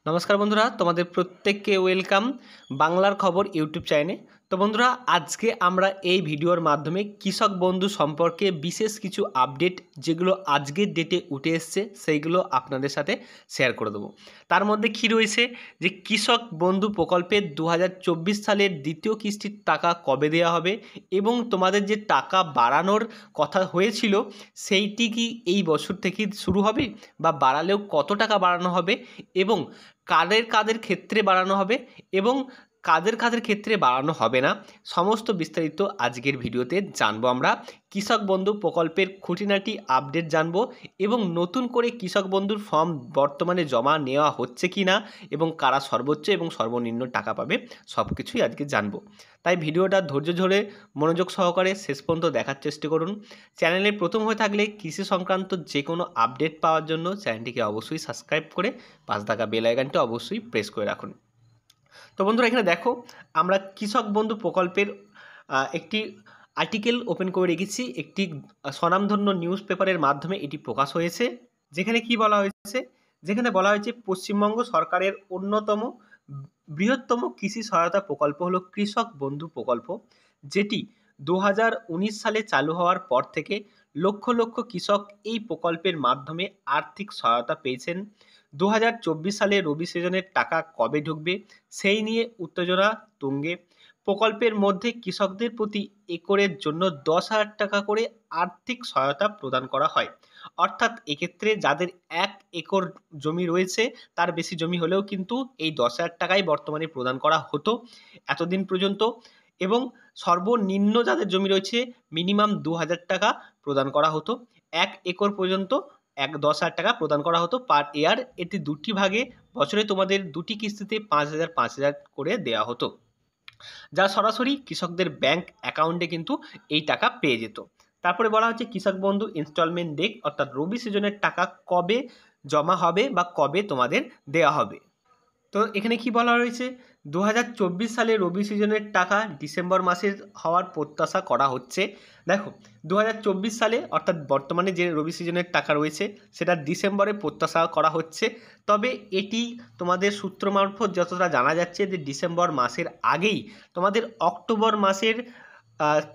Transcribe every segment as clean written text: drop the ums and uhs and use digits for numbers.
নমস্কার বন্ধুরা, তোমাদের প্রত্যেককে ওয়েলকাম বাংলার খবর ইউটিউব চ্যানেলে। তো বন্ধুরা, আজকে আমরা এই ভিডিওর মাধ্যমে কৃষক বন্ধু সম্পর্কে বিশেষ কিছু আপডেট যেগুলো আজকের ডেটে উঠে এসছে সেইগুলো আপনাদের সাথে শেয়ার করে দেবো। তার মধ্যে কী রয়েছে যে কৃষক বন্ধু প্রকল্পের 2024 সালের দ্বিতীয় কিস্তির টাকা কবে দেওয়া হবে এবং তোমাদের যে টাকা বাড়ানোর কথা হয়েছিল সেইটি কি এই বছর থেকেই শুরু হবে বা বাড়ালেও কত টাকা বাড়ানো হবে এবং কাদের কাদের ক্ষেত্রে বাড়ানো হবে এবং কাদের কাদের ক্ষেত্রে বাড়ানো হবে না, সমস্ত বিস্তারিত আজকের ভিডিওতে জানবো। আমরা কৃষক বন্ধু প্রকল্পের খুঁটিনাটি আপডেট জানবো এবং নতুন করে কৃষক বন্ধুর ফর্ম বর্তমানে জমা নেওয়া হচ্ছে কি না এবং কারা সর্বোচ্চ এবং সর্বনিম্ন টাকা পাবে সব কিছুই আজকে জানবো। তাই ভিডিওটা ধৈর্য ধরে মনোযোগ সহকারে শেষ পর্যন্ত দেখার চেষ্টা করুন। চ্যানেলে প্রথম হয়ে থাকলে কৃষি সংক্রান্ত যে কোনো আপডেট পাওয়ার জন্য চ্যানেলটিকে অবশ্যই সাবস্ক্রাইব করে পাশে থাকা বেল আইকনটি অবশ্যই প্রেস করে রাখুন। তো বন্ধুরা, এখানে দেখো আমরা কৃষক বন্ধু প্রকল্পের একটি আর্টিকেল ওপেন করে রেখেছি, একটি স্বনামধন্য নিউজ পেপারের মাধ্যমে এটি প্রকাশ হয়েছে। যেখানে কি বলা হয়েছে, যেখানে বলা হয়েছে পশ্চিমবঙ্গ সরকারের অন্যতম বৃহত্তম কৃষি সহায়তা প্রকল্প হলো কৃষক বন্ধু প্রকল্প, যেটি 2019 সালে চালু হওয়ার পর থেকে লক্ষ লক্ষ কৃষক এই প্রকল্পের মাধ্যমে আর্থিক সহায়তা পেয়েছেন। 2024 সালে রবি সিজনের টাকা কবে ঢুকবে সেই নিয়ে উত্তেজনা তুঙ্গে। প্রকল্পের মধ্যে কৃষকদের প্রতি একরের জন্য 10,000 টাকা করে আর্থিক সহায়তা প্রদান করা হয়। অর্থাৎ এক্ষেত্রে যাদের 1 একর জমি রয়েছে, তার বেশি জমি হলেও কিন্তু এই 10,000 টাকাই বর্তমানে প্রদান করা হতো এতদিন পর্যন্ত, এবং সর্বনিম্ন যাদের জমি রয়েছে মিনিমাম 2,000 টাকা প্রদান করা হতো। 1 একর পর্যন্ত 10,000 টাকা প্রদান করা হতো পার ইয়ার। এটি দুটি ভাগে বছরে তোমাদের দুটি কিস্তিতে 5,000 করে দেওয়া হতো, যা সরাসরি কৃষকদের ব্যাংক অ্যাকাউন্টে কিন্তু এই টাকা পেয়ে যেত। তারপরে বলা হচ্ছে কৃষক বন্ধু ইনস্টলমেন্ট ডেট, অর্থাৎ রবি সিজনের টাকা কবে জমা হবে বা কবে তোমাদের দেওয়া হবে। তো এখানে কি বলা রয়েছে, 2024 সালে রবি সিজনের টাকা ডিসেম্বর মাসের হওয়ার প্রত্যাশা করা হচ্ছে। দেখো, 2024 সালে অর্থাৎ বর্তমানে যে রবি সিজনের টাকা রয়েছে সেটা ডিসেম্বরে প্রত্যাশা করা হচ্ছে। তবে এটি তোমাদের সূত্র মারফত যতটা জানা যাচ্ছে যে ডিসেম্বর মাসের আগেই তোমাদের অক্টোবর মাসের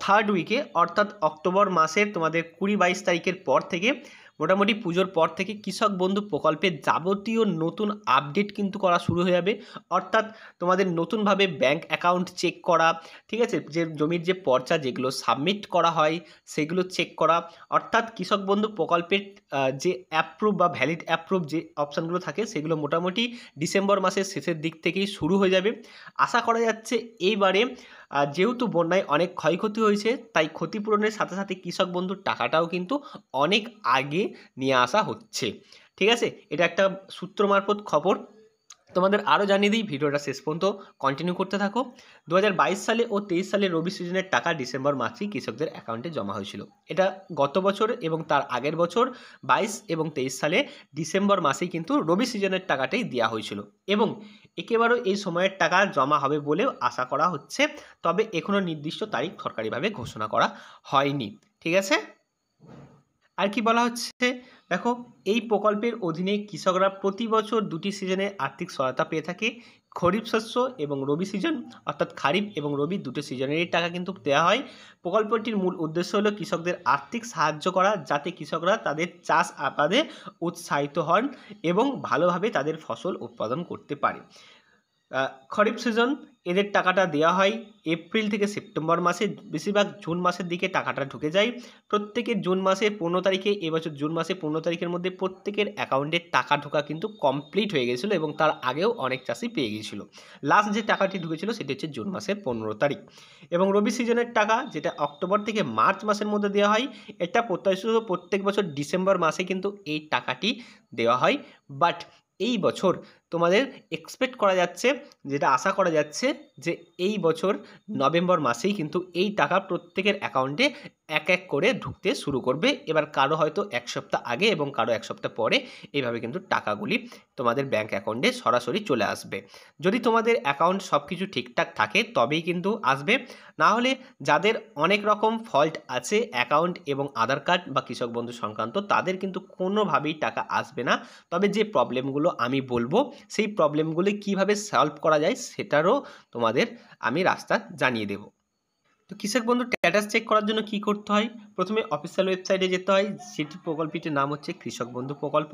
থার্ড উইকে, অর্থাৎ অক্টোবর মাসের তোমাদের 20-22 তারিখের পর থেকে, মোটামুটি পুজোর পর থেকে কৃষক বন্ধু প্রকল্পের যাবতীয় নতুন আপডেট কিন্তু করা শুরু হয়ে যাবে। অর্থাৎ তোমাদের নতুনভাবে ব্যাংক অ্যাকাউন্ট চেক করা, ঠিক আছে, যে জমির যে পর্চা যেগুলো সাবমিট করা হয় সেগুলো চেক করা, অর্থাৎ কৃষক বন্ধু প্রকল্পের যে অ্যাপ্রুভ বা ভ্যালিড অ্যাপ্রুভ যে অপশানগুলো থাকে সেগুলো মোটামুটি ডিসেম্বর মাসের শেষের দিক থেকেই শুরু হয়ে যাবে। আশা করা যাচ্ছে এইবারে যেহেতু বন্যায় অনেক ক্ষয়ক্ষতি হয়েছে, তাই ক্ষতিপূরণের সাথে সাথে কৃষক বন্ধুর টাকাটাও কিন্তু অনেক আগে নিয়ে আসা হচ্ছে। ঠিক আছে, এটা একটা সূত্র মারফত খবর। তোমাদের আরও জানিয়ে দিই, ভিডিওটা শেষ পর্যন্ত কন্টিনিউ করতে থাকো। 2022 সালে ও 23 সালে রবি সিজনের টাকা ডিসেম্বর মাসেই কৃষকদের অ্যাকাউন্টে জমা হয়েছিল। এটা গত বছর এবং তার আগের বছর 22 এবং 23 সালে ডিসেম্বর মাসেই কিন্তু রবি সিজনের টাকাটাই দেওয়া হয়েছিল এবং একেবারেও এই সময়ের টাকা জমা হবে বলেও আশা করা হচ্ছে। তবে এখনও নির্দিষ্ট তারিখ সরকারিভাবে ঘোষণা করা হয়নি। ঠিক আছে, আর কি বলা হচ্ছে, দেখো, এই প্রকল্পের অধীনে কৃষকরা প্রতি বছর দুটি সিজনে আর্থিক সহায়তা পেয়ে থাকে। খরিফ শস্য এবং রবি সিজন, অর্থাৎ খারিফ এবং রবি দুটো সিজনেরই টাকা কিন্তু দেওয়া হয়। প্রকল্পটির মূল উদ্দেশ্য হলো কৃষকদের আর্থিক সাহায্য করা, যাতে কৃষকরা তাদের চাষ আবাদে উৎসাহিত হন এবং ভালোভাবে তাদের ফসল উৎপাদন করতে পারে। খরিফ সিজন এদের টাকাটা দেওয়া হয় এপ্রিল থেকে সেপ্টেম্বর মাসে, বেশিরভাগ জুন মাসের দিকে টাকাটা ঢুকে যায়। প্রত্যেকের জুন মাসে 15 তারিখে, এবছর জুন মাসে 15 তারিখের মধ্যে প্রত্যেকের অ্যাকাউন্টে টাকা ঢোকা কিন্তু কমপ্লিট হয়ে গেছিলো এবং তার আগেও অনেক চাষি পেয়ে গিয়েছিলো। লাস্ট যে টাকাটি ঢুকেছিল সেটি হচ্ছে জুন মাসের 15 তারিখ। এবং রবি সিজনের টাকা যেটা অক্টোবর থেকে মার্চ মাসের মধ্যে দেওয়া হয়, এটা প্রত্যাশিত প্রত্যেক বছর ডিসেম্বর মাসে কিন্তু এই টাকাটি দেওয়া হয়। বাট এই বছর তোমাদের এক্সপেক্ট করা যাচ্ছে, যেটা আশা করা যাচ্ছে, যে এই বছর নভেম্বর মাসেই কিন্তু এই টাকা প্রত্যেকের অ্যাকাউন্টে এক এক করে ঢুকতে শুরু করবে। এবার কারো হয়তো এক সপ্তাহ আগে এবং কারো এক সপ্তাহ পরে, এইভাবে কিন্তু টাকাগুলি তোমাদের ব্যাংক অ্যাকাউন্টে সরাসরি চলে আসবে। যদি তোমাদের অ্যাকাউন্ট সব কিছু ঠিকঠাক থাকে তবেই কিন্তু আসবে, না হলে যাদের অনেক রকম ফল্ট আছে অ্যাকাউন্ট এবং আধার কার্ড বা কৃষক বন্ধু সংক্রান্ত, তাদের কিন্তু কোনোভাবেই টাকা আসবে না। তবে যে প্রবলেমগুলো আমি বলবো সেই প্রবলেমগুলি কিভাবে সলভ করা যায় সেটারও তোমাদের আমি রাস্তা জানিয়ে দেব। তো কৃষক বন্ধু স্ট্যাটাস চেক করার জন্য কি করতে হয়? প্রথমে অফিসিয়াল ওয়েবসাইটে যেতে হয়, সেটি প্রকল্পটির নাম হচ্ছে কৃষক বন্ধু প্রকল্প।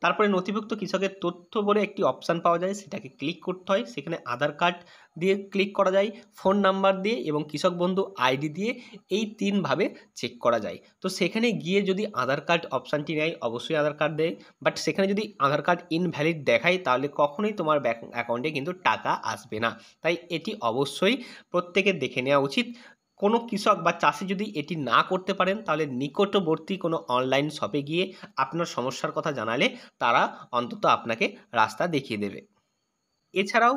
তারপরে নথিভুক্ত কৃষকের তথ্য বলে একটি অপশান পাওয়া যায়, সেটাকে ক্লিক করতে হয়। সেখানে আধার কার্ড দিয়ে ক্লিক করা যায়, ফোন নাম্বার দিয়ে এবং কৃষক বন্ধু আইডি দিয়ে, এই 3 ভাবে চেক করা যায়। তো সেখানে গিয়ে যদি আধার কার্ড অপশানটি নেয়, অবশ্যই আধার কার্ড দেয়, বাট সেখানে যদি আধার কার্ড ইনভ্যালিড দেখায় তাহলে কখনোই তোমার ব্যাংক অ্যাকাউন্টে কিন্তু টাকা আসবে না। তাই এটি অবশ্যই প্রত্যেকের দেখে নেওয়া উচিত। কোনো কৃষক বা চাষি যদি এটি না করতে পারেন তাহলে নিকটবর্তী কোনো অনলাইন শপে গিয়ে আপনার সমস্যার কথা জানালে তারা অন্তত আপনাকে রাস্তা দেখিয়ে দেবে। এছাড়াও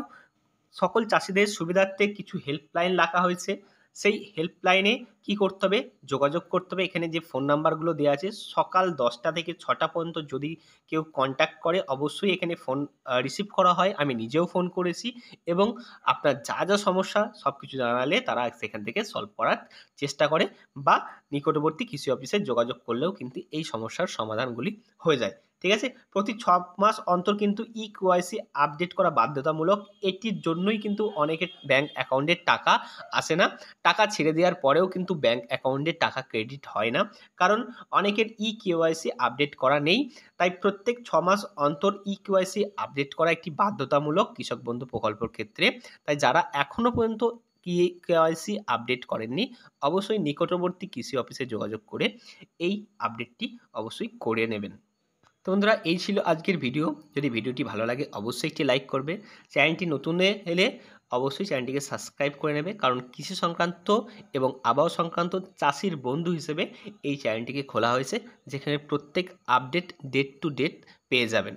সকল চাষিদের সুবিধার্থে কিছু হেল্পলাইন রাখা হয়েছে। সেই হেল্পলাইনে কি করতে হবে? যোগাযোগ করতে হবে। এখানে যে ফোন নাম্বারগুলো দেওয়া আছে, সকাল 10টা থেকে 6টা পর্যন্ত যদি কেউ কন্ট্যাক্ট করে অবশ্যই এখানে ফোন রিসিভ করা হয়। আমি নিজেও ফোন করেছি এবং আপনার যা যা সমস্যা সব কিছু জানালে তারা সেখান থেকে সলভ করার চেষ্টা করে, বা নিকটবর্তী কৃষি অফিসে যোগাযোগ করলেও কিন্তু এই সমস্যার সমাধানগুলি হয়ে যায়। ঠিক আছে? প্রতি 6 মাস অন্তর কিন্তু ইকেওয়াইসি আপডেট করা বাধ্যতামূলক। এটির জন্যই কিন্তু অনেকের ব্যাংক অ্যাকাউন্টে টাকা আসে না। টাকা ছেড়ে দেওয়ার পরেও কিন্তু ব্যাংক অ্যাকাউন্টে টাকা ক্রেডিট হয় না। কারণ অনেকের ইকেওয়াইসি আপডেট করা নেই। তাই প্রত্যেক 6 মাস অন্তর ইকেওয়াইসি আপডেট করা একটি বাধ্যতামূলক কৃষক বন্ধু প্রকল্পের ক্ষেত্রে। তাই যারা এখনো পর্যন্ত কেওয়াইসি আপডেট করেননি অবশ্যই নিকটবর্তী কৃষি অফিসে যোগাযোগ করে এই আপডেটটি অবশ্যই করে নেবেন। তো বন্ধুরা, এই ছিল আজকের ভিডিও। যদি ভিডিওটি ভালো লাগে অবশ্যই একটি লাইক করবে। চ্যানেলটি নতুন এলে অবশ্যই চ্যানেলটিকে সাবস্ক্রাইব করে নেবে, কারণ কৃষি সংক্রান্ত এবং আবহাওয়া সংক্রান্ত চাষির বন্ধু হিসেবে এই চ্যানেলটিকে খোলা হয়েছে, যেখানে প্রত্যেক আপডেট ডেট টু ডেট পেয়ে যাবেন।